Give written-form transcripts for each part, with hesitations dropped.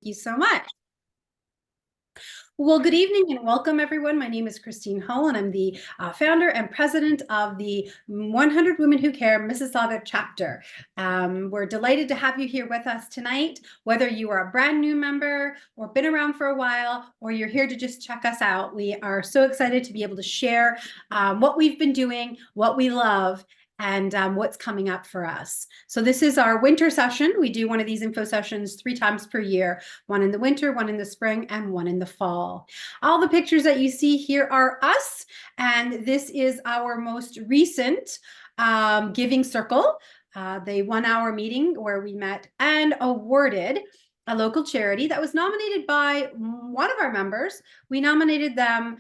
you so much. Well, good evening and welcome, everyone. My name is Christine Hull, and I'm the founder and president of the 100 Women Who Care Mississauga chapter. We're delighted to have you here with us tonight, whether you are a brand new member or been around for a while, or you're here to just check us out. We are so excited to be able to share what we've been doing, what we love, and what's coming up for us. So this is our winter session. We do one of these info sessions 3 times per year, one in the winter, one in the spring, and one in the fall. All the pictures that you see here are us, and this is our most recent giving circle, the 1-hour meeting where we met and awarded a local charity that was nominated by one of our members. We nominated them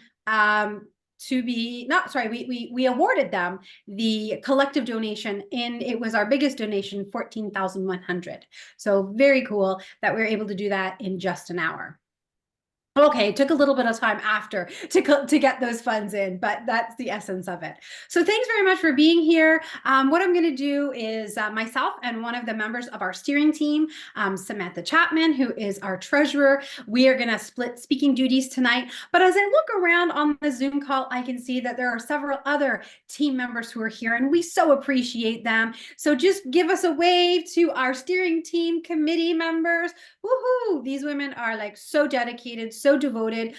we awarded them the collective donation, and it was our biggest donation, 14,100. So very cool that we were able to do that in just an hour. Okay, it took a little bit of time after to get those funds in, but that's the essence of it. So thanks very much for being here. What I'm going to do is myself and one of the members of our steering team, Samantha Chapman, who is our treasurer, we are going to split speaking duties tonight. But as I look around on the Zoom call, I can see that there are several other team members who are here, and we so appreciate them. So just give us a wave to our steering team committee members. Woohoo! These women are like so dedicated, so devoted.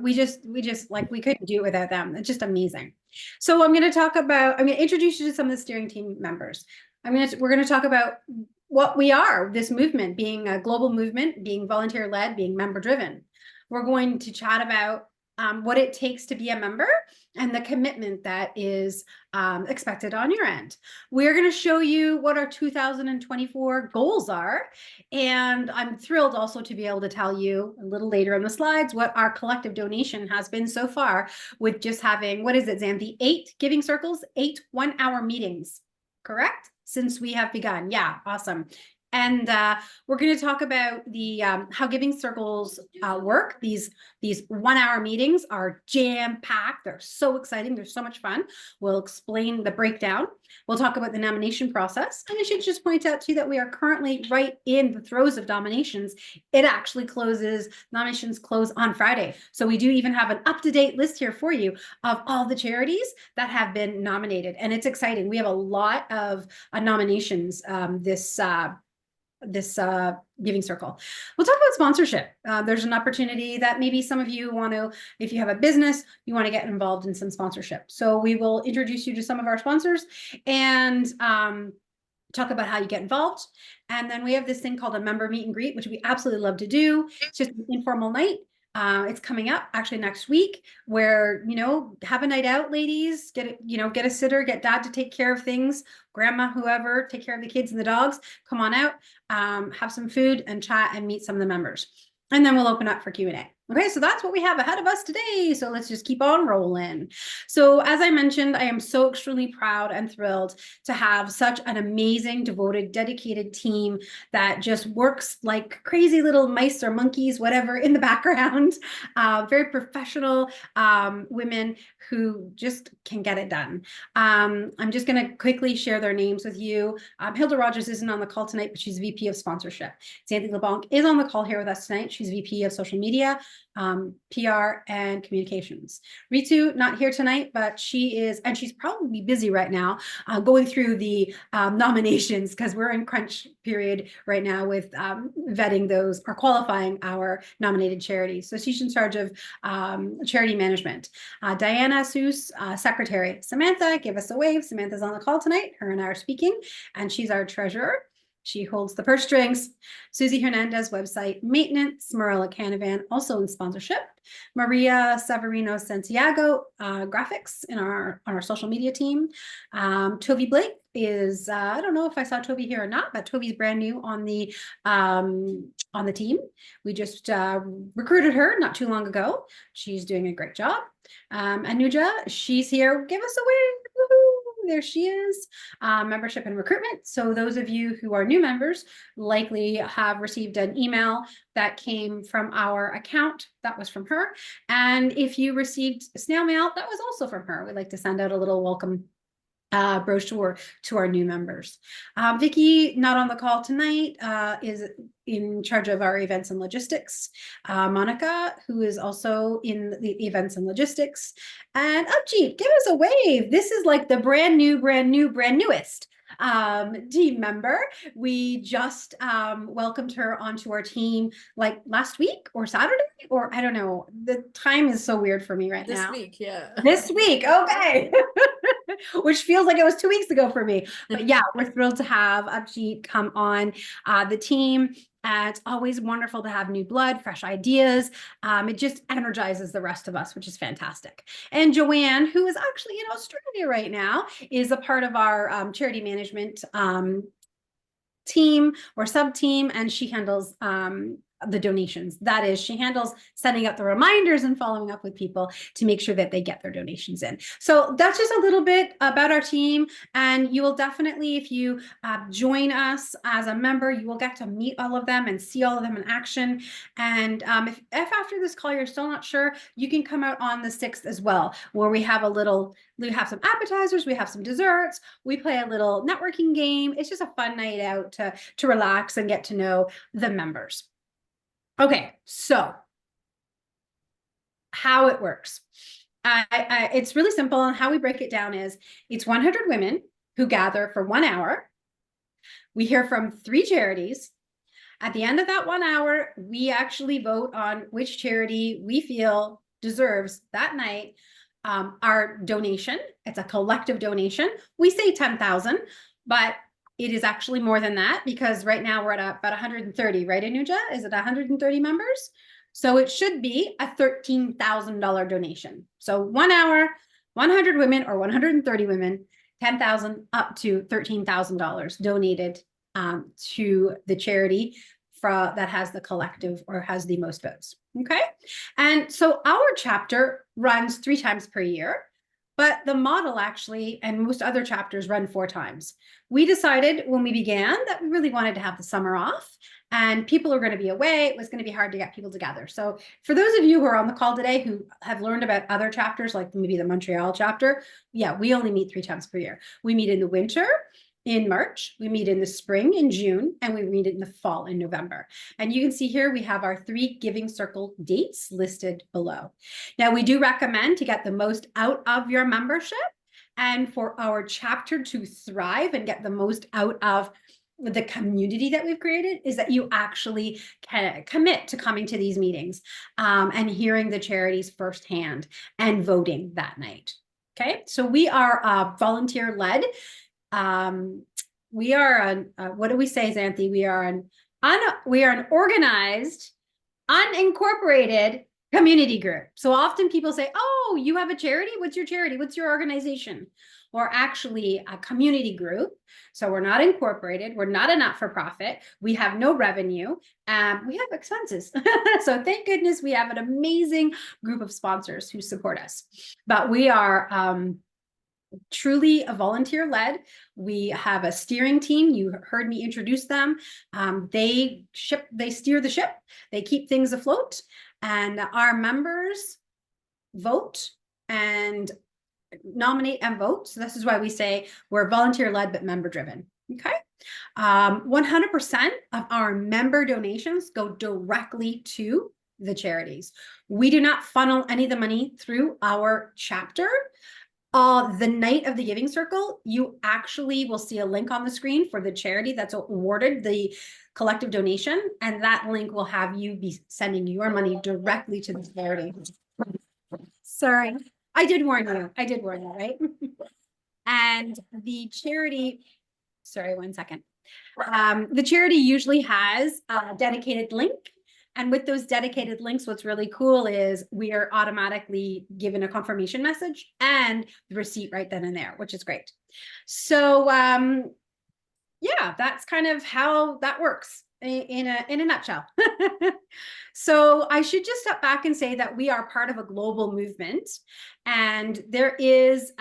We just like, we couldn't do it without them. It's just amazing. So I'm going to introduce you to some of the steering team members. We're going to talk about what we are, this movement, being a global movement, being volunteer led, being member driven. We're going to chat about what it takes to be a member and the commitment that is expected on your end. We're going to show you what our 2024 goals are. And I'm thrilled also to be able to tell you a little later in the slides what our collective donation has been so far, with just having, what is it, Zam, the 8 giving circles, 8 1-hour meetings, correct? Since we have begun. Yeah, awesome. And we're going to talk about the how giving circles work. These 1-hour meetings are jam-packed. They're so exciting. They're so much fun. We'll explain the breakdown. We'll talk about the nomination process. And I should just point out to you that we are currently right in the throes of nominations. It actually nominations close on Friday. So we do even have an up-to-date list here for you of all the charities that have been nominated. And it's exciting. We have a lot of nominations this giving circle. We'll talk about sponsorship. There's an opportunity that maybe some of you want to, if you have a business, you want to get involved in some sponsorship. So we will introduce you to some of our sponsors and talk about how you get involved. And then we have this thing called a member meet and greet, which we absolutely love to do. It's just an informal night. It's coming up actually next week, where, have a night out, ladies, get a sitter, get dad to take care of things, grandma, whoever, take care of the kids and the dogs, come on out, have some food and chat and meet some of the members. And then we'll open up for Q&A. Okay, so that's what we have ahead of us today. So let's just keep on rolling. So as I mentioned, I am so extremely proud and thrilled to have such an amazing, devoted, dedicated team that just works like crazy little mice or monkeys, whatever, in the background. Very professional women who just can get it done. I'm just going to quickly share their names with you. Hilda Rogers isn't on the call tonight, but she's VP of Sponsorship. Sandy LeBlanc is on the call here with us tonight. She's VP of Social Media, PR, and Communications. Ritu, not here tonight, but she's probably busy right now going through the nominations, because we're in crunch period right now with vetting those or qualifying our nominated charities. So she's in charge of charity management. Diana Seuss, secretary. Samantha, give us a wave. Samantha's on the call tonight. Her and I are speaking, and she's our treasurer. She holds the purse strings. Susie Hernandez, website maintenance. Marilla Canavan, also in sponsorship. Maria Severino Santiago, graphics on our social media team. Toby Blake is, I don't know if I saw Toby here or not, but Toby's brand new on the team. We just recruited her not too long ago. She's doing a great job. Anuja, she's here. Give us a wave. Woohoo! There she is. Membership and recruitment. So those of you who are new members likely have received an email that came from our account. That was from her. And if you received snail mail, that was also from her. We'd like to send out a little welcome brochure to our new members. Vicky, not on the call tonight, is in charge of our events and logistics. Monica, who is also in the events and logistics. And Upjeet, give us a wave. This is like the brand newest team member. We just welcomed her onto our team like last week or Saturday, or I don't know. The time is so weird for me right now. This week, yeah. This week, okay. Which feels like it was 2 weeks ago for me. But yeah, we're thrilled to have Abhijit come on the team. It's always wonderful to have new blood, fresh ideas. It just energizes the rest of us, which is fantastic. And Joanne, who is actually in Australia right now, is a part of our charity management team or sub team, and she handles the donations. That is, she handles setting up the reminders and following up with people to make sure that they get their donations in. So that's just a little bit about our team. And you will definitely, if you join us as a member, you will get to meet all of them and see all of them in action. And if after this call, you're still not sure, you can come out on the 6th as well, where we have some appetizers, we have some desserts, we play a little networking game. It's just a fun night out to relax and get to know the members. Okay, so how it works. It's really simple, and how we break it down is it's 100 women who gather for 1 hour. We hear from 3 charities. At the end of that 1 hour, we actually vote on which charity we feel deserves that night our donation. It's a collective donation. We say 10,000, but it is actually more than that, because right now we're at about 130, right, Anuja? Is it 130 members? So it should be a $13,000 donation. So 1 hour, 100 women or 130 women, 10,000 up to $13,000 donated to the charity that has the collective or has the most votes. Okay. And so our chapter runs 3 times per year. But the model actually, and most other chapters, run 4 times. We decided when we began that we really wanted to have the summer off, and people are going to be away. It was going to be hard to get people together. So for those of you who are on the call today who have learned about other chapters, like maybe the Montreal chapter, yeah, we only meet 3 times per year. We meet in the winter in March, we meet in the spring in June, and we meet in the fall in November. And you can see here we have our 3 Giving Circle dates listed below. Now, we do recommend to get the most out of your membership and for our chapter to thrive and get the most out of the community that we've created is that you actually can commit to coming to these meetings and hearing the charities firsthand and voting that night. Okay, so we are volunteer-led. We are what do we say, Xanthi? We are an organized, unincorporated community group. So often people say, oh, you have a charity? What's your charity? What's your organization? Or actually a community group. So we're not incorporated. We're not a not-for-profit. We have no revenue. We have expenses. So thank goodness we have an amazing group of sponsors who support us. But we are truly a volunteer-led. We have a steering team. You heard me introduce them. They steer the ship. They keep things afloat. And our members vote and nominate and vote. So this is why we say we're volunteer-led but member-driven. Okay. 100% of our member donations go directly to the charities. We do not funnel any of the money through our chapter. The night of the Giving Circle, you actually will see a link on the screen for the charity that's awarded the collective donation, and that link will have you be sending your money directly to the charity. Sorry, I did warn you, right? And the charity, sorry, 1 second. The charity usually has a dedicated link. And with those dedicated links, what's really cool is we are automatically given a confirmation message and the receipt right then and there, which is great. So yeah, that's kind of how that works in a nutshell. So I should just step back and say that we are part of a global movement, and there is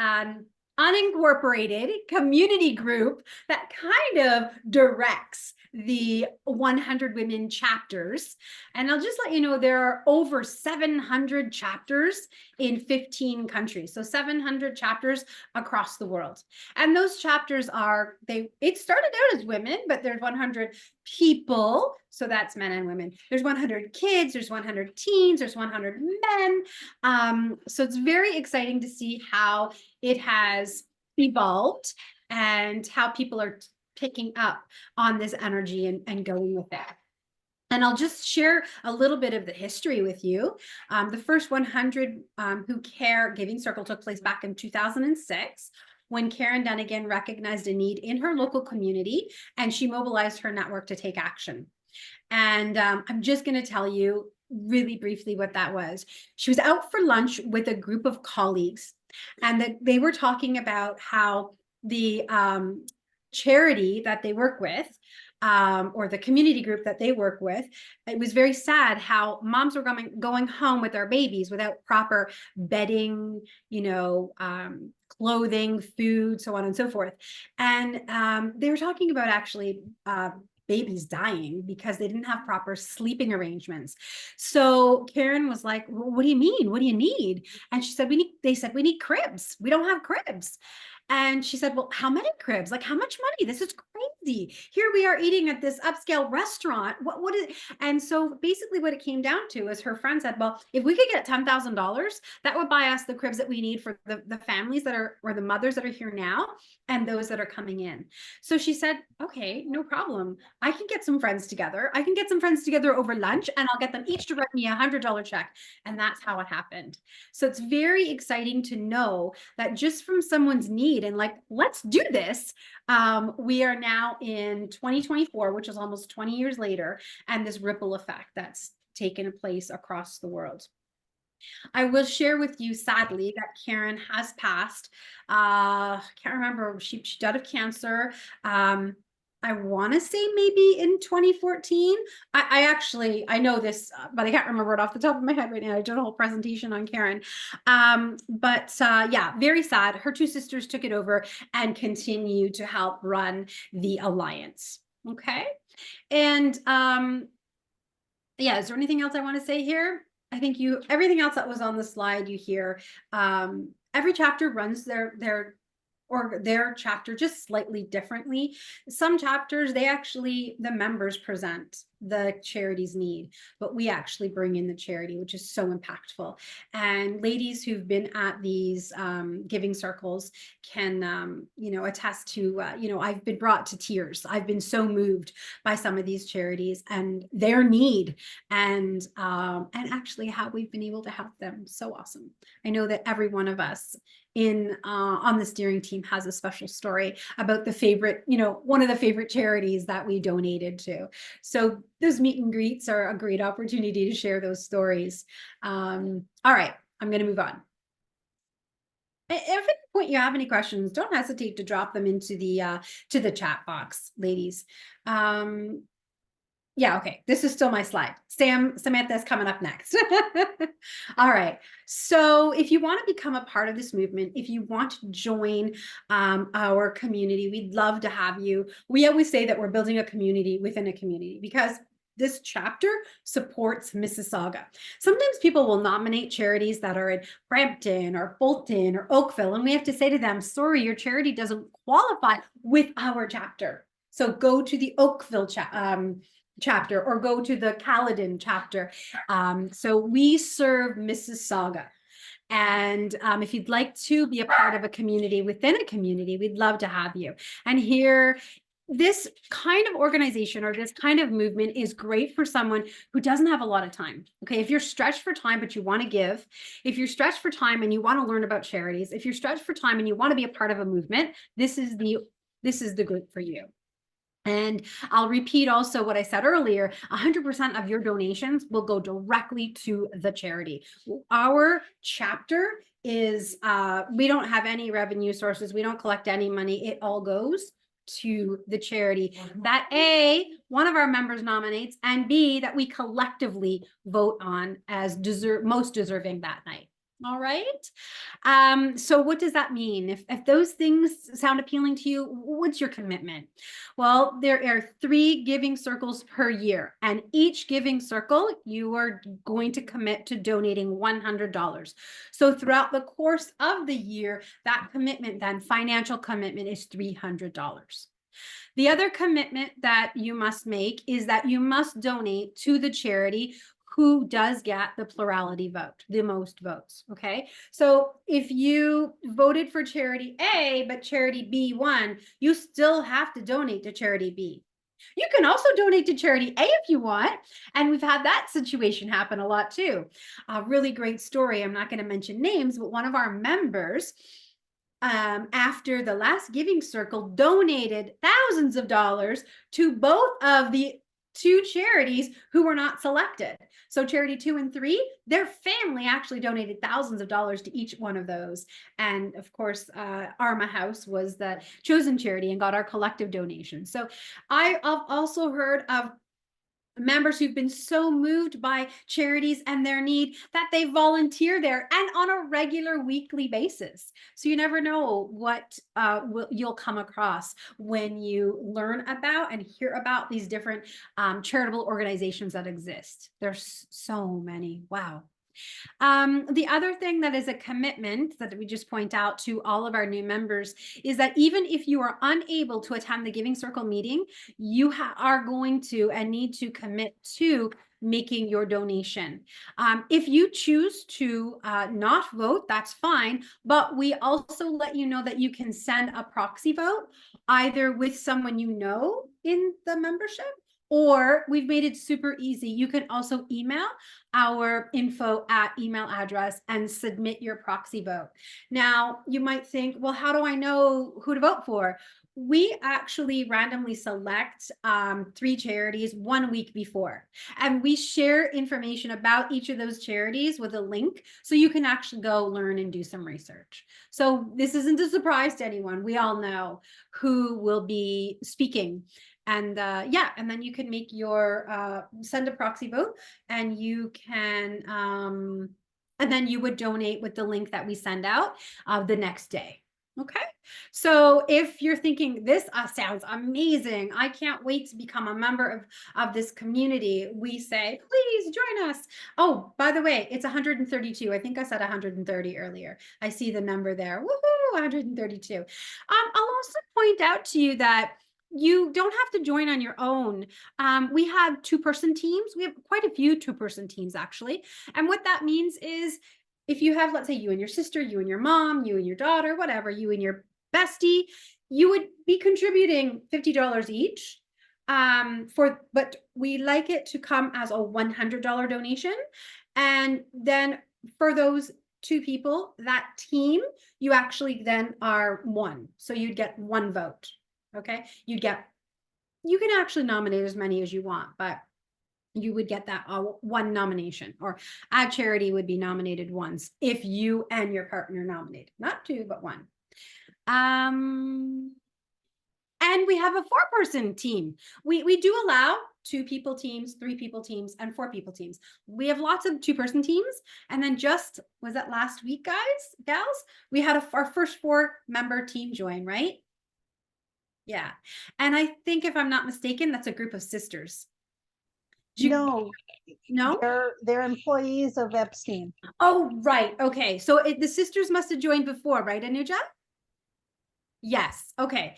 unincorporated community group that kind of directs the 100 women chapters. And I'll just let you know, there are over 700 chapters in 15 countries. So 700 chapters across the world. And those chapters are, it started out as women, but there's 100 people. So that's men and women. There's 100 kids, there's 100 teens, there's 100 men. So it's very exciting to see how it has evolved and how people are picking up on this energy and going with that. And I'll just share a little bit of the history with you. The first 100 Who Care Giving Circle took place back in 2006, when Karen Dunnigan recognized a need in her local community, and she mobilized her network to take action. And I'm just going to tell you really briefly what that was. She was out for lunch with a group of colleagues, and they were talking about how the charity that they work with, or the community group that they work with, it was very sad how moms were going home with their babies without proper bedding, clothing, food, so on and so forth. And they were talking about actually babies dying because they didn't have proper sleeping arrangements. So Karen was like, well, what do you mean? What do you need? And she said, they said, we need cribs. We don't have cribs. And she said, well, how many cribs? Like, how much money? This is crazy. Here we are eating at this upscale restaurant. What is it? And so basically what it came down to is her friend said, well, if we could get $10,000, that would buy us the cribs that we need for the families that are, or the mothers that are here now, and those that are coming in. So she said, okay, no problem. I can get some friends together. I can get some friends together over lunch, and I'll get them each to write me $100 check. And that's how it happened. So it's very exciting to know that just from someone's need and like, let's do this. We are now in 2024, which is almost 20 years later, and this ripple effect that's taken place across the world. I will share with you, sadly, that Karen has passed. Can't remember, she died of cancer. I want to say maybe in 2014. I know this, but I can't remember it off the top of my head right now. I did a whole presentation on Karen. Yeah, very sad. Her two sisters took it over and continue to help run the Alliance. Okay. And yeah, is there anything else I want to say here? I think everything else that was on the slide you hear. Every chapter runs their chapter just slightly differently. Some chapters, the members present the charity's need, but we actually bring in the charity, which is so impactful. And ladies who've been at these giving circles can, attest to, I've been brought to tears. I've been so moved by some of these charities and their need, and actually how we've been able to help them. So awesome. I know that every one of us on the steering team has a special story about the favorite, one of the favorite charities that we donated to. So those meet and greets are a great opportunity to share those stories. All right, I'm going to move on. If at any point you have any questions, don't hesitate to drop them into the chat box, ladies. Yeah, okay, this is still my slide. Samantha's coming up next. All right, so if you want to become a part of this movement, if you want to join our community, we'd love to have you. We always say that we're building a community within a community because this chapter supports Mississauga. Sometimes people will nominate charities that are in Brampton or Fulton or Oakville, and we have to say to them, sorry, your charity doesn't qualify with our chapter. So go to the Oakville chapter or go to the Caledon chapter. So we serve Mississauga. And if you'd like to be a part of a community within a community, we'd love to have you. And here, this kind of organization or this kind of movement is great for someone who doesn't have a lot of time. Okay, if you're stretched for time, but you want to give, if you're stretched for time and you want to learn about charities, if you're stretched for time and you want to be a part of a movement, this is the group for you. And I'll repeat also what I said earlier, 100% of your donations will go directly to the charity. Our chapter is, we don't have any revenue sources. We don't collect any money. It all goes to the charity that A, one of our members nominates, and B, that we collectively vote on as most deserving that night. All right. So what does that mean? If those things sound appealing to you, what's your commitment? Well, there are 3 giving circles per year, and each giving circle, you are going to commit to donating $100. So throughout the course of the year, that commitment, then financial commitment, is $300. The other commitment that you must make is that you must donate to the charity who does get the plurality vote, the most votes. Okay. So if you voted for charity A, but charity B won, you still have to donate to charity B. You can also donate to charity A if you want. And we've had that situation happen a lot too. A really great story. I'm not going to mention names, but one of our members, after the last giving circle, donated thousands of dollars to both of the 2 charities who were not selected. So charity 2 and 3, their family actually donated thousands of dollars to each one of those. And of course, Arma House was the chosen charity and got our collective donation. So I've also heard of members who've been so moved by charities and their need that they volunteer there, and on a regular weekly basis. So you never know what you'll come across when you learn about and hear about these different charitable organizations that exist. There's so many. Wow. The other thing that is a commitment that we just point out to all of our new members is that even if you are unable to attend the Giving Circle meeting, you are going to and need to commit to making your donation. If you choose to not vote, that's fine, but we also let you know that you can send a proxy vote either with someone you know in the membership, or we've made it super easy. You can also email our info at email address and submit your proxy vote. Now, you might think, well, how do I know who to vote for? We actually randomly select 3 charities 1 week before, and we share information about each of those charities with a link so you can actually go learn and do some research. So this isn't a surprise to anyone. We all know who will be speaking. And yeah, and then you can make your send a proxy vote, and you can and then you would donate with the link that we send out the next day. Okay, so if you're thinking this sounds amazing, I can't wait to become a member of this community, we say, please join us. Oh, by the way, it's 132. I think I said 130 earlier. I see the number there. Woohoo, 132. I'll also point out to you that you don't have to join on your own. We have 2-person teams. We have quite a few 2-person teams, actually. And what that means is if you have, let's say, you and your sister, you and your mom, you and your daughter, whatever, you and your bestie, you would be contributing $50 each. But we like it to come as a $100 donation. And then for those 2 people, that team, you actually then are 1. So you'd get 1 vote. Okay, you can actually nominate as many as you want, but you would get that 1 nomination, or a charity would be nominated once if you and your partner nominated, not 2, but 1. And we have a 4-person team. We do allow 2-people teams, 3-people teams, and 4-people teams. We have lots of 2-person teams. And then just, was that last week, gals? We had our first 4-member team join, right? Yeah. And I think, if I'm not mistaken, that's a group of sisters. No, No? they're employees of Epstein. Oh, right. Okay. So the sisters must have joined before, right, Anuja? Yes. Okay.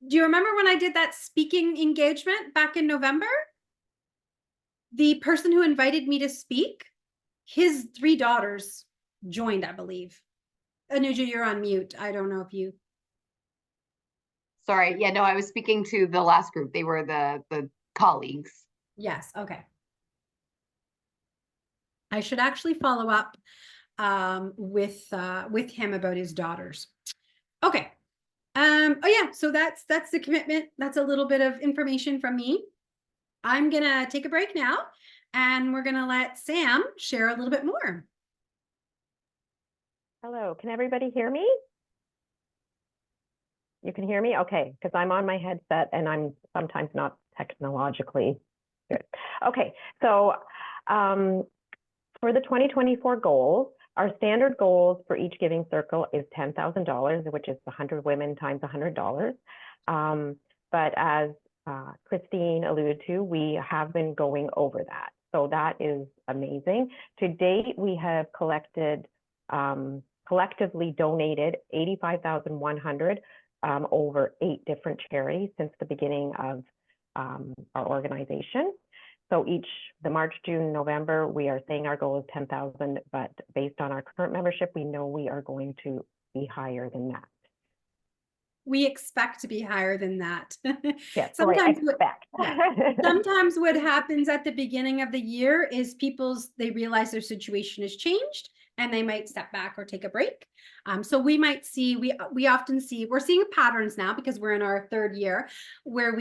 Do you remember when I did that speaking engagement back in November? The person who invited me to speak, his 3 daughters joined, I believe. Anuja, you're on mute. I don't know if you... Sorry. Yeah, no, I was speaking to the last group. They were the colleagues. Yes. Okay. I should actually follow up with him about his daughters. Okay. Oh yeah. So that's the commitment. That's a little bit of information from me. I'm gonna take a break now, and we're gonna let Sam share a little bit more. Hello. Can everybody hear me? You can hear me? Okay, because I'm on my headset and I'm sometimes not technologically good. Okay, so for the 2024 goals, Our standard goals for each giving circle is $10,000, which is 100 women times $100. But as Christine alluded to, we have been going over that. So that is amazing. To date, we have collectively donated $85,100 over 8 different charities since the beginning of our organization. So the March, June, November, we are saying our goal is 10,000, but based on our current membership, we know we are going to be higher than that. We expect to be higher than that. Yes, sometimes Sometimes what happens at the beginning of the year is they realize their situation has changed and they might step back or take a break. So we might see, we often see, we're seeing patterns now because we're in our 3rd year where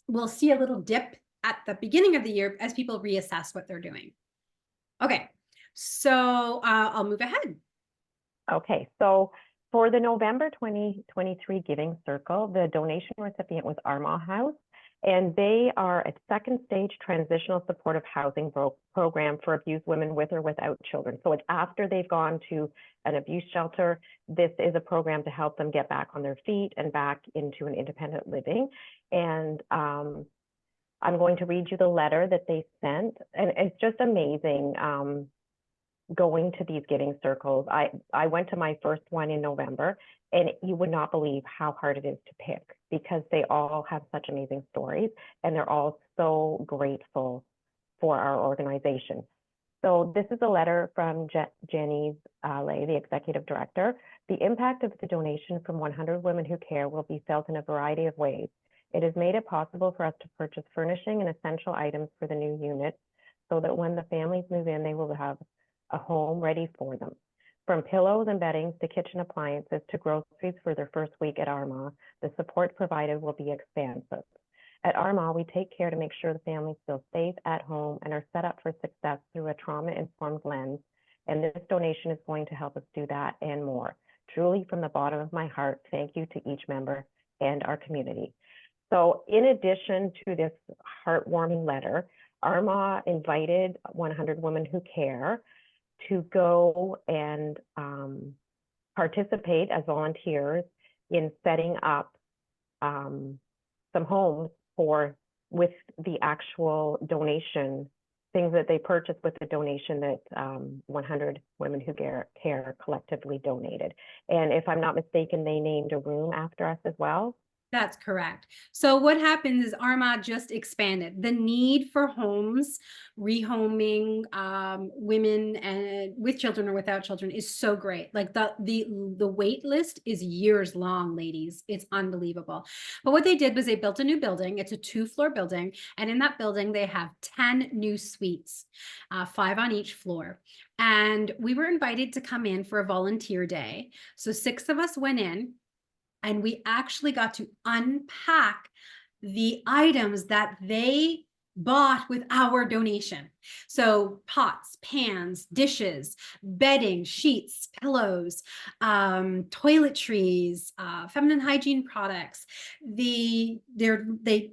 we'll see a little dip at the beginning of the year as people reassess what they're doing. Okay, so I'll move ahead. Okay, so for the November 2023 Giving Circle, the donation recipient was Armagh House, and they are a 2nd stage transitional supportive housing program for abused women with or without children. So it's after they've gone to an abuse shelter. This is a program to help them get back on their feet and back into an independent living. And I'm going to read you the letter that they sent, and it's just amazing going to these giving circles. I went to my first one in November, and you would not believe how hard it is to pick because they all have such amazing stories and they're all so grateful for our organization. So this is a letter from Jenny Lay, the executive director. The impact of the donation from 100 Women Who Care will be felt in a variety of ways. It has made it possible for us to purchase furnishing and essential items for the new unit so that when the families move in, they will have a home ready for them. From pillows and beddings to kitchen appliances to groceries for their first week at Armagh, the support provided will be expansive. At Armagh, we take care to make sure the families feel safe at home and are set up for success through a trauma-informed lens, and this donation is going to help us do that and more. Truly, from the bottom of my heart, thank you to each member and our community. So in addition to this heartwarming letter, Armagh invited 100 Women Who Care to go and participate as volunteers in setting up some homes with the actual donation, things that they purchased with the donation that 100 Women Who Care collectively donated. And if I'm not mistaken, they named a room after us as well. That's correct. So what happens is Armagh just expanded. The need for homes, rehoming women and with children or without children is so great. Like the wait list is years long, ladies. It's unbelievable. But what they did was they built a new building. It's a 2-floor building. And in that building, they have 10 new suites, 5 on each floor. And we were invited to come in for a volunteer day. So 6 of us went in. And we actually got to unpack the items that they bought with our donation. So pots, pans, dishes, bedding, sheets, pillows, toiletries, feminine hygiene products. They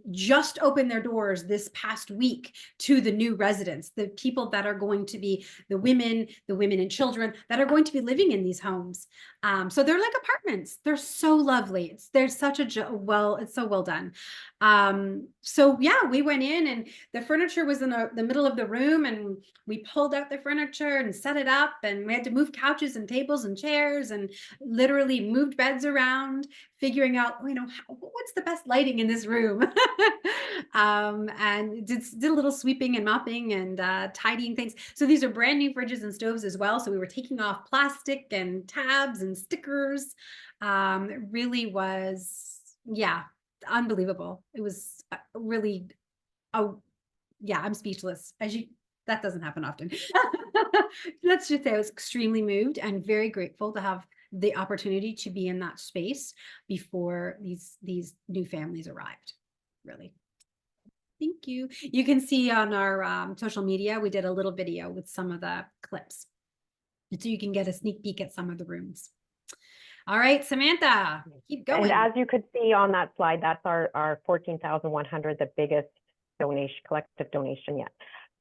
just opened their doors this past week to the new residents, the people that are going to be the women and children that are going to be living in these homes. So they're like apartments. They're so lovely. It's so well done. So yeah, we went in and the furniture was in the middle of the room, and we pulled out the furniture and set it up, and we had to move couches and tables and chairs and literally moved beds around, figuring out, what's the best lighting in this room. And did a little sweeping and mopping and tidying things. So these are brand new fridges and stoves as well. So we were taking off plastic and tabs and stickers. It really was, unbelievable. It was really, I'm speechless. That doesn't happen often. Let's just say I was extremely moved and very grateful to have the opportunity to be in that space before these new families arrived. Really. Thank you. You can see on our social media, we did a little video with some of the clips. So you can get a sneak peek at some of the rooms. All right, Samantha, keep going. And as you could see on that slide, that's our 14,100, the biggest collective donation yet.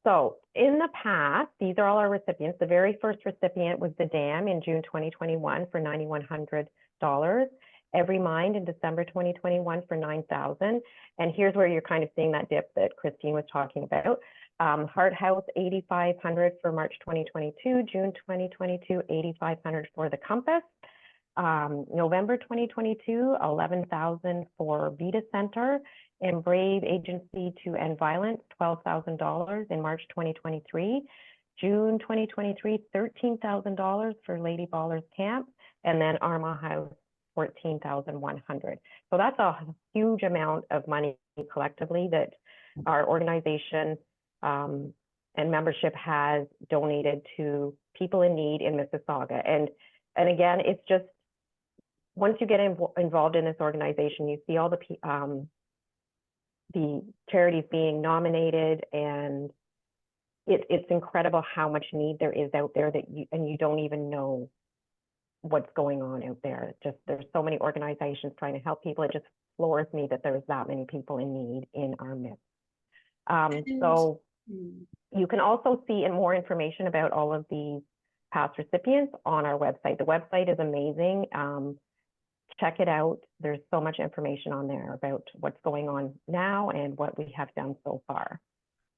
So in the past, these are all our recipients. The very first recipient was the dam in June 2021 for $9,100. Every Mind in December 2021 for $9,000. And here's where you're kind of seeing that dip that Christine was talking about. Heart House, $8,500 for March 2022, June 2022, $8,500 for the Compass. November 2022, $11,000 for Vita Center, and Brave Agency to End Violence, $12,000 in March 2023. June 2023, $13,000 for Lady Ballers Camp, and then Arma House, $14,100. So that's a huge amount of money collectively that our organization and membership has donated to people in need in Mississauga. And again, it's just, once you get involved in this organization, you see all the charities being nominated, and it's incredible how much need there is out there that you don't even know what's going on out there. Just, there's so many organizations trying to help people. It just floors me that there's that many people in need in our midst. So you can also see more information about all of these past recipients on our website. The website is amazing. Check it out. There's so much information on there about what's going on now and what we have done so far.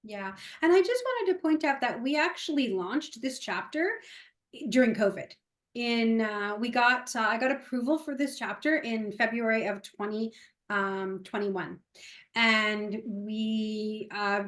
Yeah, and I just wanted to point out that we actually launched this chapter during COVID. I got approval for this chapter in February of 2021. And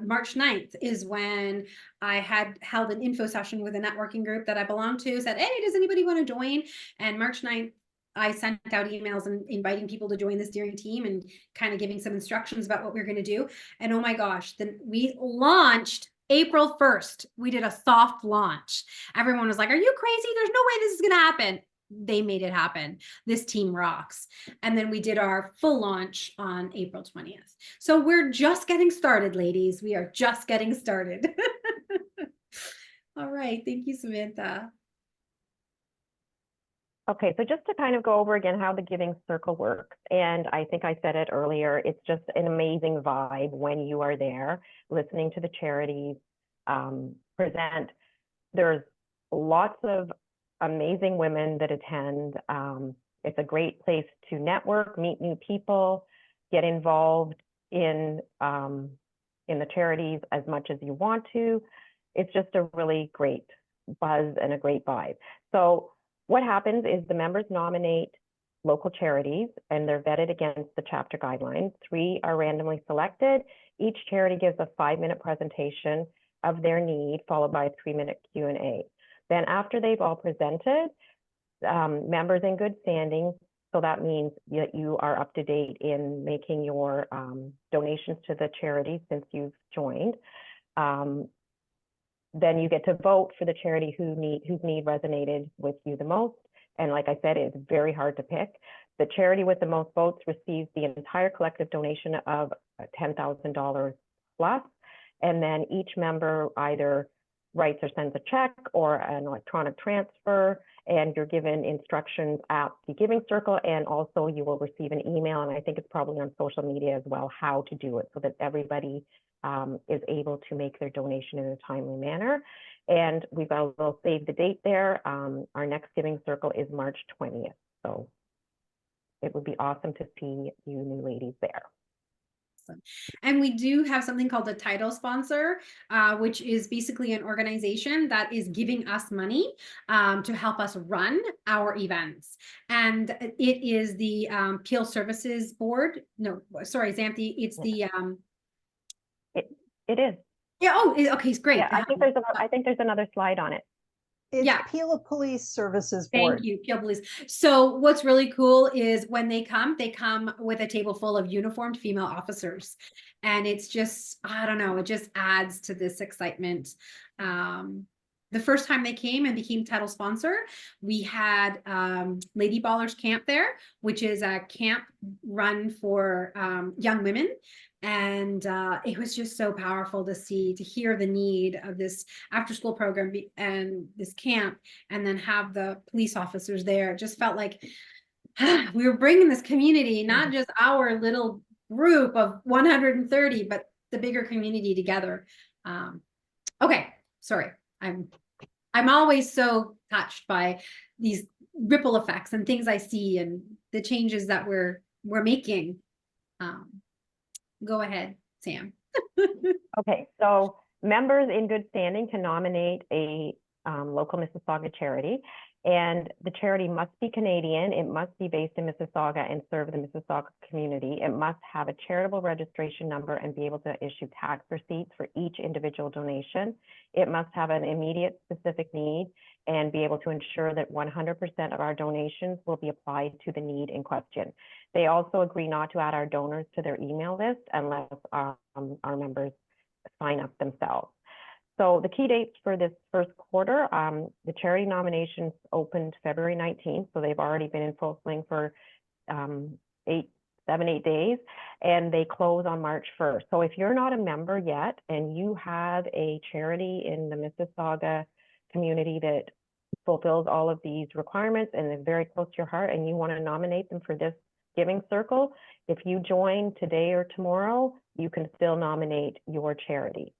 March 9th is when I had held an info session with a networking group that I belong to, said, hey, does anybody want to join? And March 9th, I sent out emails and inviting people to join the steering team and kind of giving some instructions about what we we're going to do. And oh my gosh, then we launched April 1st. We did a soft launch. Everyone was like, are you crazy? There's no way this is going to happen. They made it happen. This team rocks. And then we did our full launch on April 20th. So we're just getting started, ladies. We are just getting started. All right. Thank you, Samantha. Okay, so just to kind of go over again how the Giving Circle works, and I think I said it earlier, it's just an amazing vibe when you are there listening to the charities present. There's lots of amazing women that attend. It's a great place to network, meet new people, get involved in the charities as much as you want to. It's just a really great buzz and a great vibe. So what happens is the members nominate local charities and they're vetted against the chapter guidelines. 3 are randomly selected. Each charity gives a 5-minute presentation of their need, followed by a 3-minute Q&A. Then after they've all presented, members in good standing, so that means that you are up to date in making your donations to the charity since you've joined. Then you get to vote for the charity whose need resonated with you the most. And like I said, it's very hard to pick. The charity with the most votes receives the entire collective donation of $10,000 plus. And then each member either writes or sends a check or an electronic transfer, and you're given instructions at the Giving Circle, and also you will receive an email, and I think it's probably on social media as well, how to do it so that everybody is able to make their donation in a timely manner. And we've got a little save the date there. Our next Giving Circle is March 20th. So it would be awesome to see you new ladies there. And we do have something called a title sponsor, which is basically an organization that is giving us money to help us run our events. And it is the Peel Services Board. No, sorry, Xanthi, it's the It is. Yeah. Oh, okay. Great. Yeah, I think there's another slide on it. It's Yeah. Peel Police Services Board. Thank you, Peel Police. So what's really cool is when they come with a table full of uniformed female officers. And it's just, I don't know, it just adds to this excitement. The first time they came and became title sponsor, we had Lady Ballers Camp there, which is a camp run for young women. And it was just so powerful to hear the need of this after school program and this camp, and then have the police officers there. It just felt like we were bringing this community, not just our little group of 130, but the bigger community together. Okay, sorry. I'm always so touched by these ripple effects and things I see and the changes that we're making. Go ahead, Sam. Okay, so members in good standing can nominate a local Mississauga charity, and the charity must be Canadian. It must be based in Mississauga and serve the Mississauga community. It must have a charitable registration number and be able to issue tax receipts for each individual donation. It must have an immediate specific need and be able to ensure that 100% of our donations will be applied to the need in question. They also agree not to add our donors to their email list unless our members sign up themselves. So the key dates for this first quarter, the charity nominations opened February 19th, so they've already been in full swing for 8 days, and they close on March 1st. So if you're not a member yet and you have a charity in the Mississauga community that fulfills all of these requirements and is very close to your heart and you want to nominate them for this giving circle, if you join today or tomorrow, you can still nominate your charity.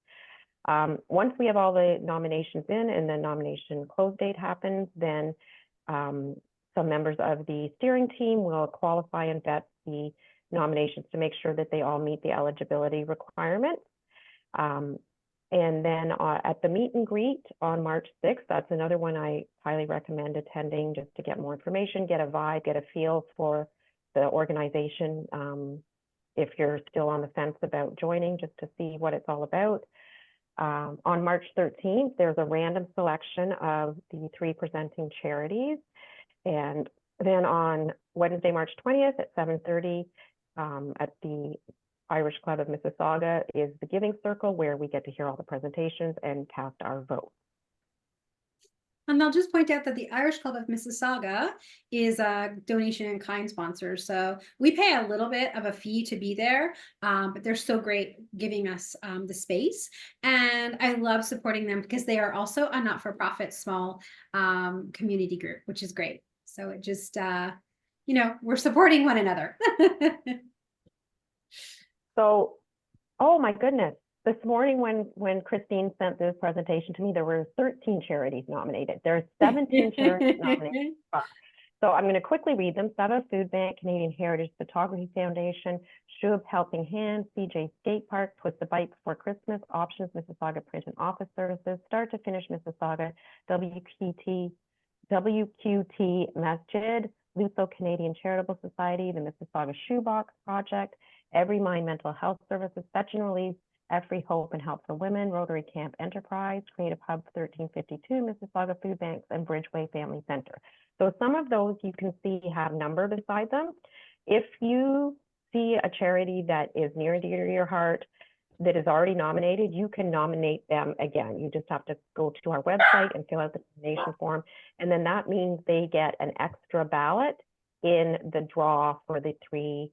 Once we have all the nominations in and the nomination close date happens, then some members of the steering team will qualify and vet the nominations to make sure that they all meet the eligibility requirements. And then at the meet and greet on March 6th, that's another one I highly recommend attending just to get more information, get a vibe, get a feel for the organization. If you're still on the fence about joining, just to see what it's all about. On March 13th, there's a random selection of the 3 presenting charities. And then on Wednesday, March 20th at 7:30 at the Irish Club of Mississauga is the Giving Circle, where we get to hear all the presentations and cast our vote. And I'll just point out that the Irish Club of Mississauga is a donation in kind sponsor. So we pay a little bit of a fee to be there, but they're so great giving us the space. And I love supporting them because they are also a not-for-profit small community group, which is great. So it just, you know, we're supporting one another. So, oh my goodness. This morning when Christine sent this presentation to me, there were 13 charities nominated. There are 17 charities nominated. So I'm going to quickly read them. Seva Food Bank, Canadian Heritage Photography Foundation, Shub Helping Hands, CJ Skate Park, Twist the Bite Before Christmas, Options Mississauga Print and Office Services, Start to Finish Mississauga, WQT Masjid, Luso Canadian Charitable Society, the Mississauga Shoebox Project, Every Mind Mental Health Services, Fetch and Release, Every Hope and Help for Women, Rotary Camp Enterprise, Creative Hub 1352, Mississauga Food Banks, and Bridgeway Family Center. So some of those you can see have number beside them. If you see a charity that is near and dear to your heart that is already nominated, you can nominate them again. You just have to go to our website and fill out the nomination form. And then that means they get an extra ballot in the draw for the 3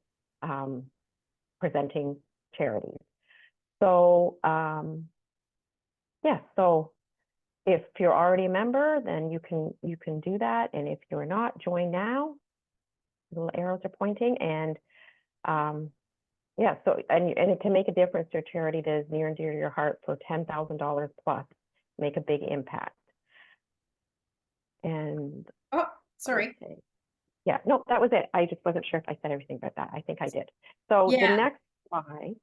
presenting charities. So, yeah, so if you're already a member, then you can do that. And if you're not, join now. Little arrows are pointing. And yeah, so, and it can make a difference to a charity that is near and dear to your heart for $10,000 plus, make a big impact. And Oh, sorry. Okay. Yeah, no, that was it. I just wasn't sure if I said everything about that. I think I did. So Yeah. the next slide.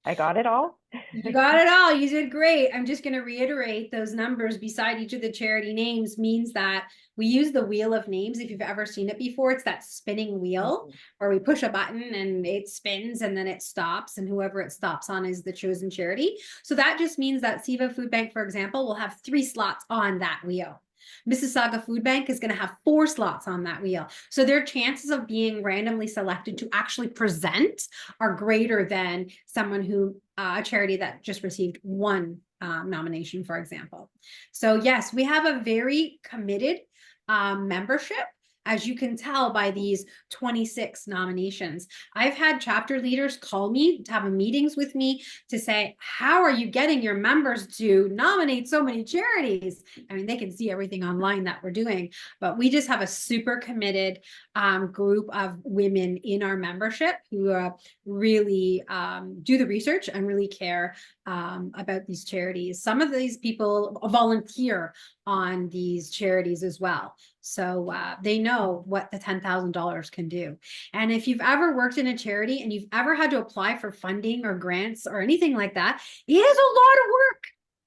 I got it all. You got it all. You did great. I'm just going to reiterate those numbers beside each of the charity names means that we use the wheel of names. If you've ever seen it before, it's that spinning wheel where we push a button and it spins and then it stops, and whoever it stops on is the chosen charity. So that just means that Seva Food Bank, for example, will have 3 slots on that wheel. Mississauga Food Bank is going to have 4 slots on that wheel. So their chances of being randomly selected to actually present are greater than someone who, a charity that just received 1 nomination, for example. So yes, we have a very committed membership. as you can tell by these 26 nominations. I've had chapter leaders call me to have meetings with me to say, how are you getting your members to nominate so many charities? I mean, they can see everything online that we're doing, but we just have a super committed group of women in our membership who really do the research and really care about these charities. Some of these people volunteer on these charities as well. So they know what the $10,000 can do. And if you've ever worked in a charity and you've ever had to apply for funding or grants or anything like that, it is a lot of work.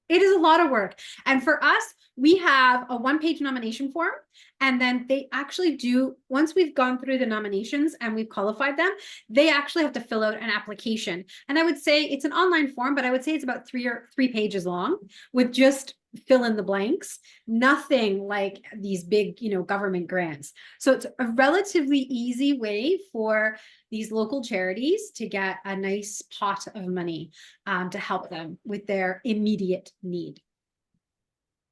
It is a lot of work. And for us, we have a one-page nomination form. And then they actually do, once we've gone through the nominations and we've qualified them, they actually have to fill out an application. And I would say it's an online form, but I would say it's about three pages long with just fill in the blanks, nothing like these big, government grants. So it's a relatively easy way for these local charities to get a nice pot of money to help them with their immediate need.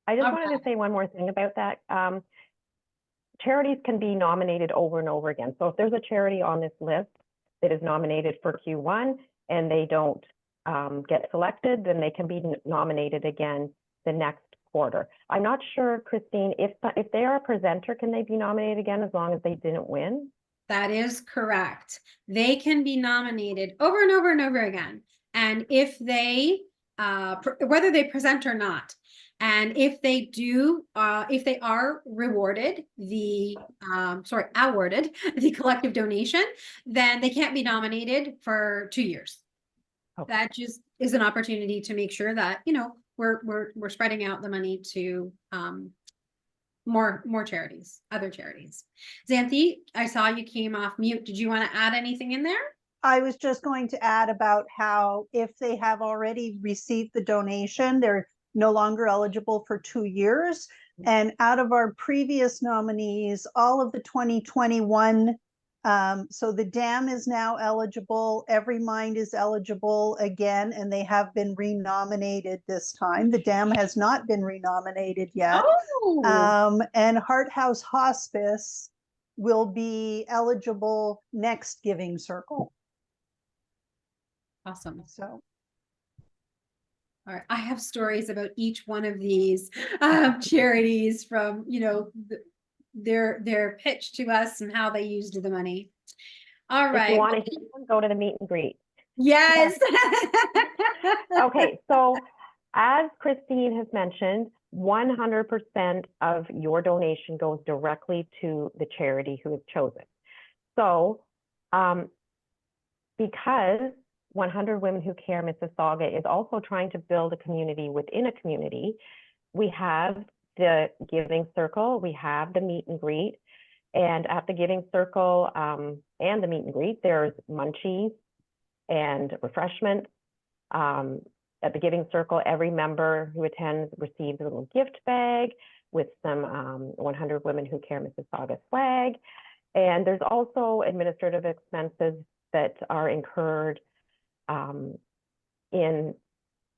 I just wanted to say one more thing about that. Charities can be nominated over and over again. So if there's a charity on this list that is nominated for Q1 and they don't get selected, then they can be nominated again the next quarter. I'm not sure, Christine, if they are a presenter, can they be nominated again as long as they didn't win? That is correct. They can be nominated over and over and over again. And if they, whether they present or not, and if they do, if they are awarded the collective donation, then they can't be nominated for 2 years. Okay. That just is an opportunity to make sure that, we're spreading out the money to more charities, other charities. Xanthi, I saw you came off mute. Did you want to add anything in there? I was just going to add about how if they have already received the donation, they're no longer eligible for 2 years. And out of our previous nominees, all of the 2021, so the Dam is now eligible, Every Mind is eligible again, and they have been renominated this time. The Dam has not been renominated yet. Oh. And Heart House Hospice will be eligible next Giving Circle. Awesome. So. All right, I have stories about each one of these charities from, their pitch to us and how they used the money. All right. If you want to go to the meet and greet. Yes. Okay, so as Christine has mentioned, 100% of your donation goes directly to the charity who is chosen. So because 100 Women Who Care Mississauga is also trying to build a community within a community, we have the Giving Circle, we have the meet and greet, and at the Giving Circle and the meet and greet, there's munchies and refreshments. At the Giving Circle, every member who attends receives a little gift bag with some 100 Women Who Care Mississauga swag. And there's also administrative expenses that are incurred in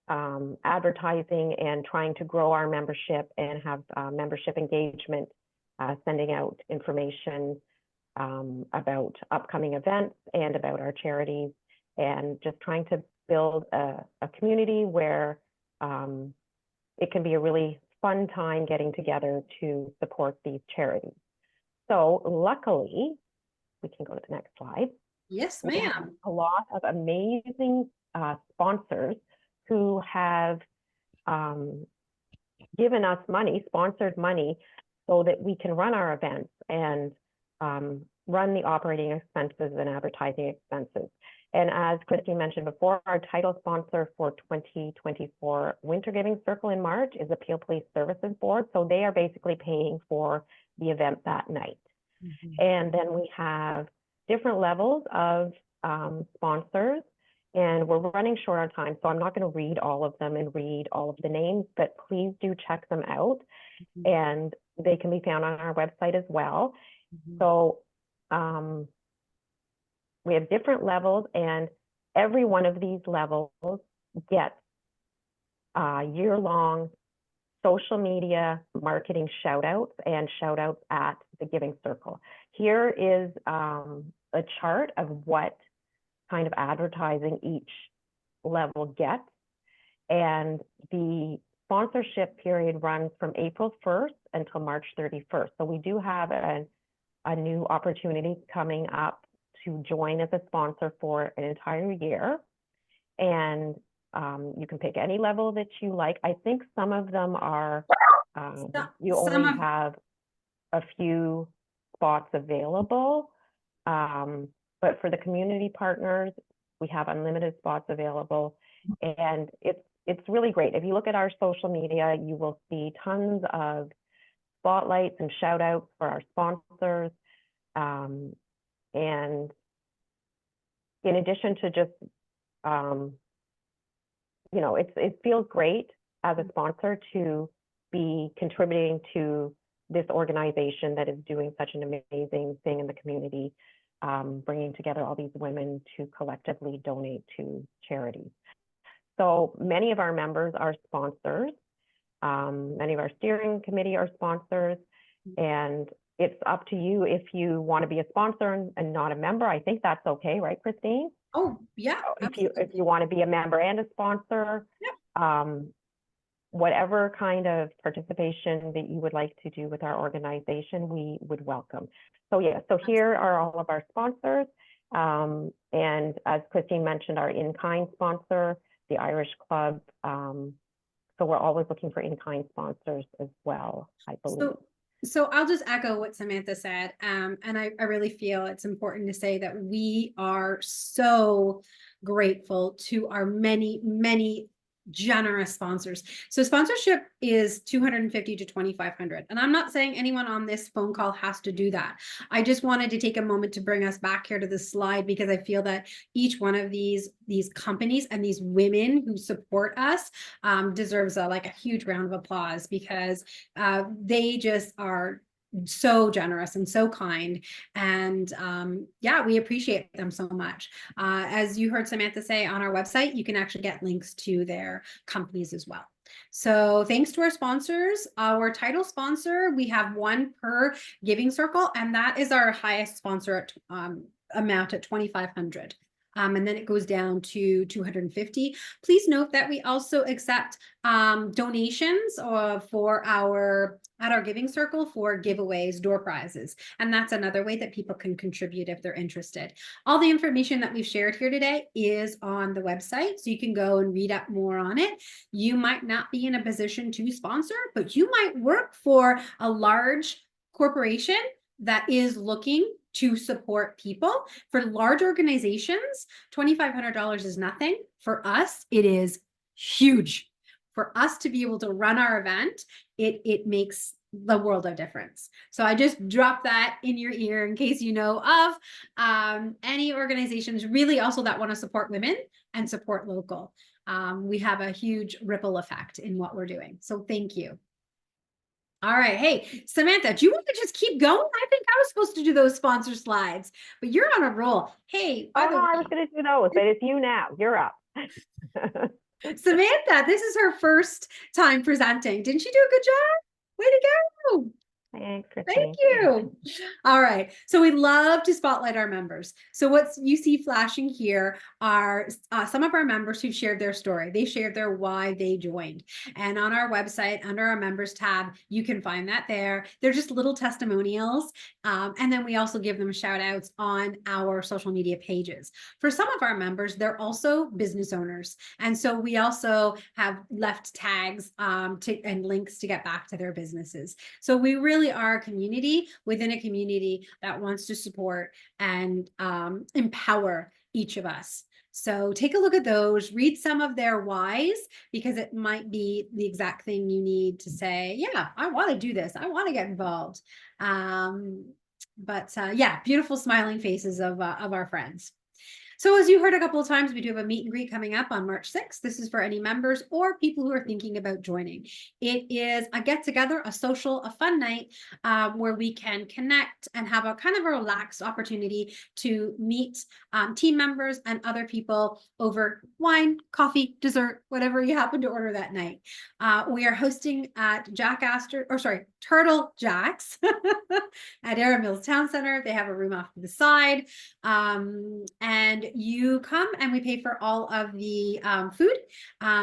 advertising and trying to grow our membership and have membership engagement, sending out information about upcoming events and about our charities, and just trying to build a community where it can be a really fun time getting together to support these charities. So luckily, we can go to the next slide. Yes, ma'am. A lot of amazing sponsors who have given us money, sponsored money, so that we can run our events and run the operating expenses and advertising expenses. And as Christine mentioned before, our title sponsor for 2024 Winter Giving Circle in March is the Peel Police Services Board. So they are basically paying for the event that night. Mm-hmm. And then we have different levels of sponsors, and we're running short on time, so I'm not going to read all of them and read all of the names, but please do check them out. Mm-hmm. And they can be found on our website as well. Mm-hmm. So we have different levels, and every one of these levels gets year-long social media marketing shout outs and shout outs at the Giving Circle. Here is a chart of what kind of advertising each level gets. And the sponsorship period runs from April 1st until March 31st. So we do have a new opportunity coming up to join as a sponsor for an entire year. And you can pick any level that you like. I think some of them are, you only have a few spots available. But for the community partners, we have unlimited spots available. And it's really great. If you look at our social media, you will see tons of spotlights and shout outs for our sponsors. And in addition to just, you know, it feels great as a sponsor to be contributing to this organization that is doing such an amazing thing in the community, bringing together all these women to collectively donate to charities. So many of our members are sponsors. Many of our steering committee are sponsors, and it's up to you if you want to be a sponsor and not a member. I think that's okay, right, Christine? Oh, yeah. If you want to be a member and a sponsor, whatever kind of participation that you would like to do with our organization, we would welcome. So yeah, so here are all of our sponsors. And as Christine mentioned, our in-kind sponsor, the Irish Club. So we're always looking for in-kind sponsors as well, I believe. So I'll just echo what Samantha said. And I really feel it's important to say that we are so grateful to our many, many generous sponsors. So sponsorship is $250 to $2,500. And I'm not saying anyone on this phone call has to do that. I just wanted to take a moment to bring us back here to this slide, because I feel that each one of these companies and these women who support us deserves a huge round of applause, because they just are so generous and so kind, and yeah, we appreciate them so much. As you heard Samantha say, on our website you can actually get links to their companies as well. So thanks to our sponsors. Our title sponsor, we have one per Giving Circle, and that is our highest sponsor at amount at $2,500. And then it goes down to $250. Please note that we also accept donations at our Giving Circle for giveaways, door prizes. And that's another way that people can contribute if they're interested. All the information that we've shared here today is on the website, so you can go and read up more on it. You might not be in a position to sponsor, but you might work for a large corporation that is looking to support people. For large organizations, $2,500 is nothing. For us, it is huge. For us to be able to run our event, it makes the world of difference. So I just dropped that in your ear in case you know of any organizations really also that want to support women and support local. We have a huge ripple effect in what we're doing. So thank you. All right. Hey, Samantha, do you want to just keep going? I think I was supposed to do those sponsor slides, but you're on a roll. Hey, by the way, I was going to do those, but it's you now. You're up. Samantha, this is her first time presenting. Didn't she do a good job? Way to go. Thanks, Christine. Thank you. All right. So we love to spotlight our members. So what you see flashing here are some of our members who've shared their story. They shared their why they joined. And on our website, under our members tab, you can find that there. They're just little testimonials. And then we also give them shout outs on our social media pages. For some of our members, they're also business owners. And so we also have left tags and links to get back to their businesses. So we really are a community within a community that wants to support and empower each of us. So take a look at those, read some of their whys, because it might be the exact thing you need to say, yeah, I want to do this. I want to get involved. Yeah, beautiful smiling faces of our friends. So as you heard a couple of times, we do have a meet and greet coming up on March 6th. This is for any members or people who are thinking about joining. It is a get together, a social, a fun night where we can connect and have a kind of a relaxed opportunity to meet team members and other people over wine, coffee, dessert, whatever you happen to order that night. We are hosting at Turtle Jacks at Arrow Mills Town Center. They have a room off to the side. And you come and we pay for all of the food.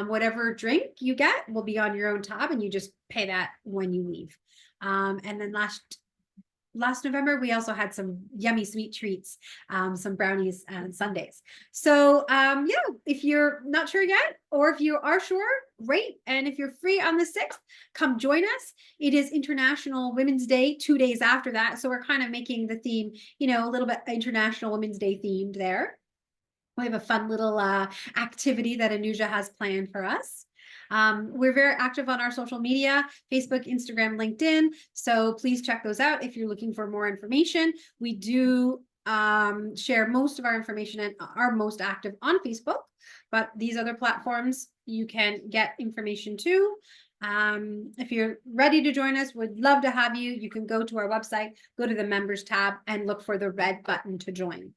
Whatever drink you get will be on your own tab, and you just pay that when you leave. And then last November, we also had some yummy sweet treats, some brownies and sundaes. So yeah, if you're not sure yet, or if you are sure, great. And if you're free on the 6th, come join us. It is International Women's Day 2 days after that. So we're kind of making the theme, you know, a little bit International Women's Day themed there. We have a fun little activity that Anuja has planned for us. We're very active on our social media, Facebook, Instagram, LinkedIn. So please check those out if you're looking for more information. We do share most of our information and are most active on Facebook, but these other platforms you can get information too. If you're ready to join us, we'd love to have you. You can go to our website, go to the members tab and look for the red button to join.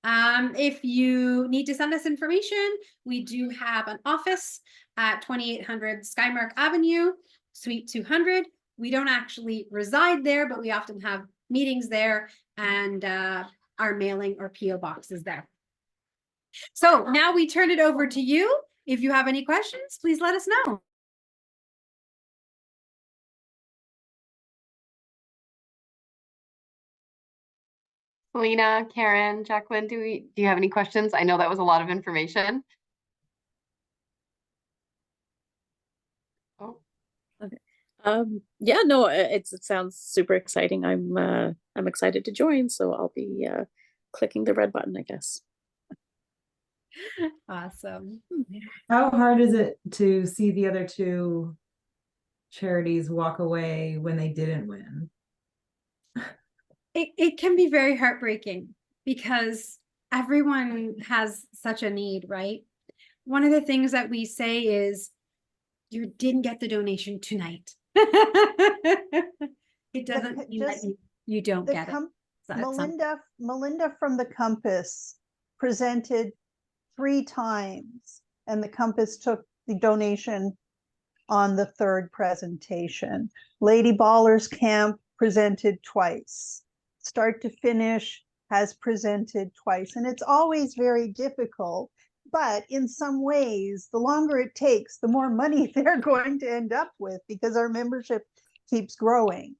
If you need to send us information, we do have an office at 2800 Skymark Avenue, Suite 200. We don't actually reside there, but we often have meetings there, and our mailing or PO box is there. So now we turn it over to you. If you have any questions, please let us know. Selena, Karen, Jacqueline, do you have any questions? I know that was a lot of information. Oh, Okay. Yeah, no, it sounds super exciting. I'm excited to join, so I'll be clicking the red button, I guess. Awesome. How hard is it to see the other two charities walk away when they didn't win? It can be very heartbreaking because everyone has such a need, right? One of the things that we say is, you didn't get the donation tonight. It doesn't mean that you don't get it. Melinda from the Compass presented 3 times, and the Compass took the donation on the 3rd presentation. Lady Ballers Camp presented twice. Start to Finish has presented twice, and it's always very difficult. But in some ways, the longer it takes, the more money they're going to end up with, because our membership keeps growing.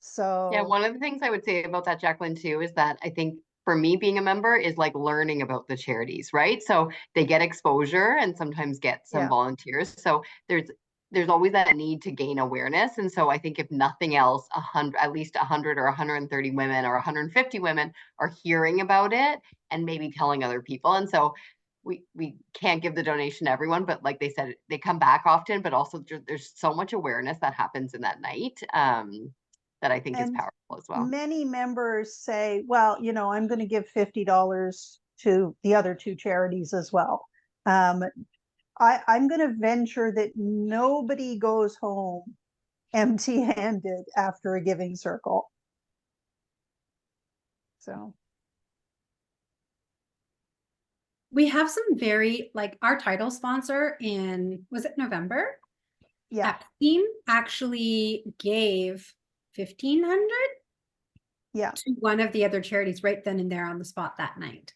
So yeah, one of the things I would say about that, Jacqueline, too, is that I think for me, being a member is like learning about the charities, right? So they get exposure and sometimes get some volunteers. So there's always that need to gain awareness. And so I think if nothing else, at least 100 or 130 women or 150 women are hearing about it and maybe telling other people. And so we can't give the donation to everyone, but like they said, they come back often, but also there's so much awareness that happens in that night that I think is powerful as well. Many members say, well, you know, I'm going to give $50 to the other 2 charities as well. I'm going to venture that nobody goes home empty-handed after a giving circle. So we have some very, like, our title sponsor was it November? Yeah. Epstein actually gave $1,500 to one of the other charities right then and there on the spot that night.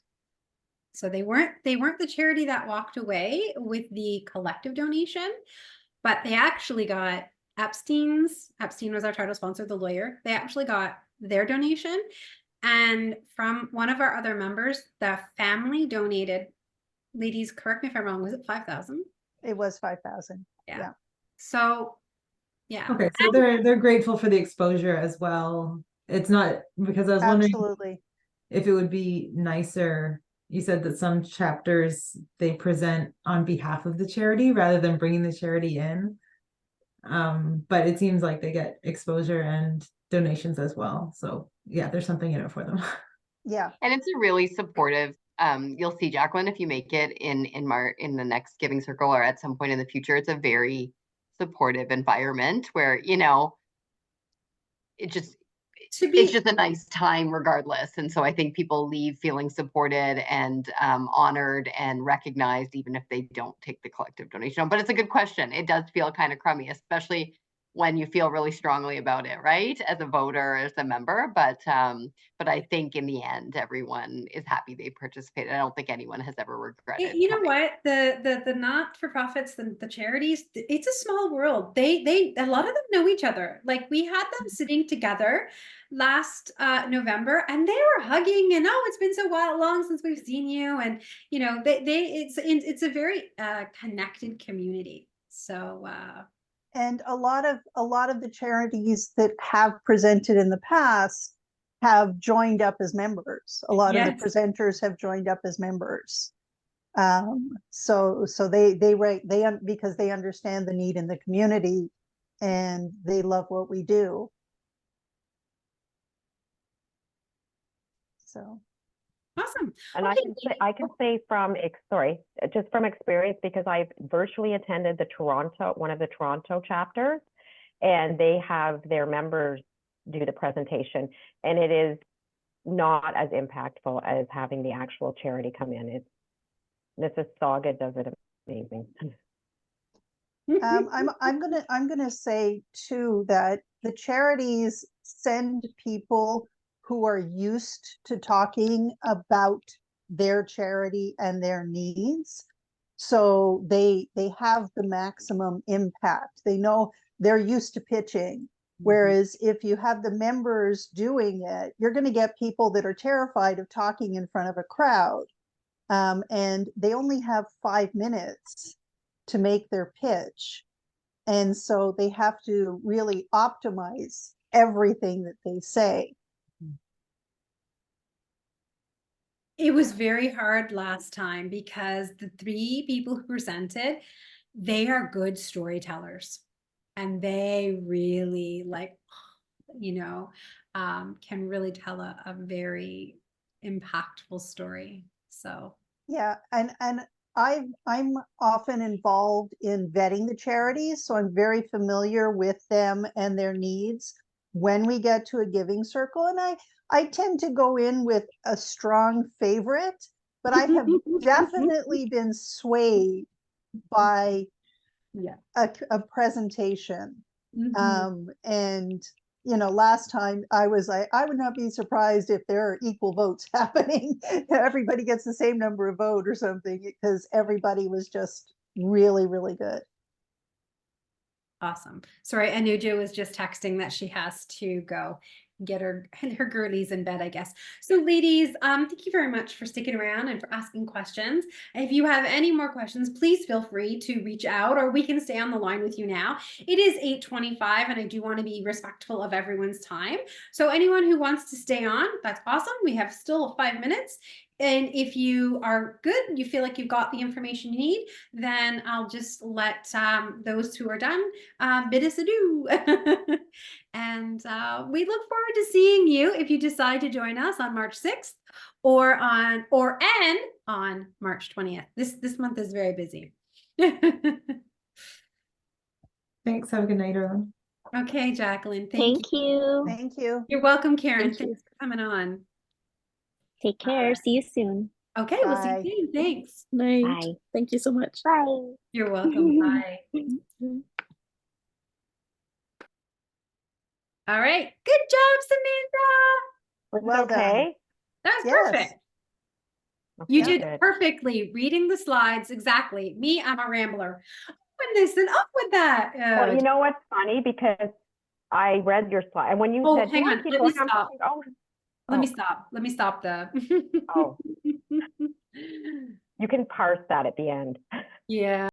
So they weren't the charity that walked away with the collective donation, but they actually got Epstein was our title sponsor, the lawyer. They actually got their donation. And from one of our other members, the family donated, ladies, correct me if I'm wrong, was it 5,000? It was 5,000. Yeah. So, yeah. Okay, so they're grateful for the exposure as well. It's not, because I was wondering if it would be nicer. You said that some chapters they present on behalf of the charity rather than bringing the charity in. But it seems like they get exposure and donations as well. So yeah, there's something in it for them. Yeah. And it's a really supportive, you'll see, Jacqueline, if you make it in the next giving circle or at some point in the future, it's a very supportive environment where, you know, it's just a nice time regardless. And so I think people leave feeling supported and honored and recognized, even if they don't take the collective donation. But it's a good question. It does feel kind of crummy, especially when you feel really strongly about it, right? As a voter, as a member, but I think in the end, everyone is happy they participated. I don't think anyone has ever regretted. You know what? The not-for-profits, the charities, it's a small world. They a lot of them know each other. Like we had them sitting together last November, and they were hugging and, oh, it's been so long since we've seen you. And you know, it's a very connected community. So and a lot of the charities that have presented in the past have joined up as members. A lot of the presenters have joined up as members. So because they understand the need in the community and they love what we do. So awesome. And Okay. I can say from just from experience, because I've virtually attended one of the Toronto chapters, and they have their members do the presentation, and it is not as impactful as having the actual charity come in. Mississauga does it amazing. I'm gonna say too that the charities send people who are used to talking about their charity and their needs. So they have the maximum impact. They know they're used to pitching. Whereas if you have the members doing it, you're going to get people that are terrified of talking in front of a crowd. And they only have 5 minutes to make their pitch. And so they have to really optimize everything that they say. It was very hard last time because the 3 people who presented, they are good storytellers, and they really can really tell a very impactful story. So yeah, and I'm often involved in vetting the charities, so I'm very familiar with them and their needs when we get to a giving circle. And I tend to go in with a strong favorite, but I have definitely been swayed by a presentation. And you know, last time I was like, I would not be surprised if there are equal votes happening. Everybody gets the same number of vote or something, because everybody was just really, really good. Awesome. Sorry, Anuja was just texting that she has to go get her girlies in bed, I guess. So ladies, thank you very much for sticking around and for asking questions. If you have any more questions, please feel free to reach out, or we can stay on the line with you now. It is 8:25 and I do want to be respectful of everyone's time. So anyone who wants to stay on, that's awesome. We have still 5 minutes. And if you are good, you feel like you've got the information you need, then I'll just let those who are done bid us adieu. And we look forward to seeing you if you decide to join us on March 6th or on March 20th. This month is very busy. Thanks. Have a good night, everyone. Okay, Jacqueline. Thank you. Thank you. You're welcome, Karen. Thank you. Thanks for coming on. Take care. See you soon. Okay, we'll see you soon. Thanks. Night. Bye. Thank you so much. Bye. You're welcome. Bye. All right. Good job, Samantha. Well done. That was Yes. perfect. You Okay, did good. perfectly reading the slides. Exactly. Me, I'm a rambler. When they said up with that. Well, you know what's funny, because I read your slide, and when you said, hang "Do you on, keep let me going?" I'm stop. thinking, oh, Let me stop. Let me stop the. Oh. You can parse that at the end. Yeah.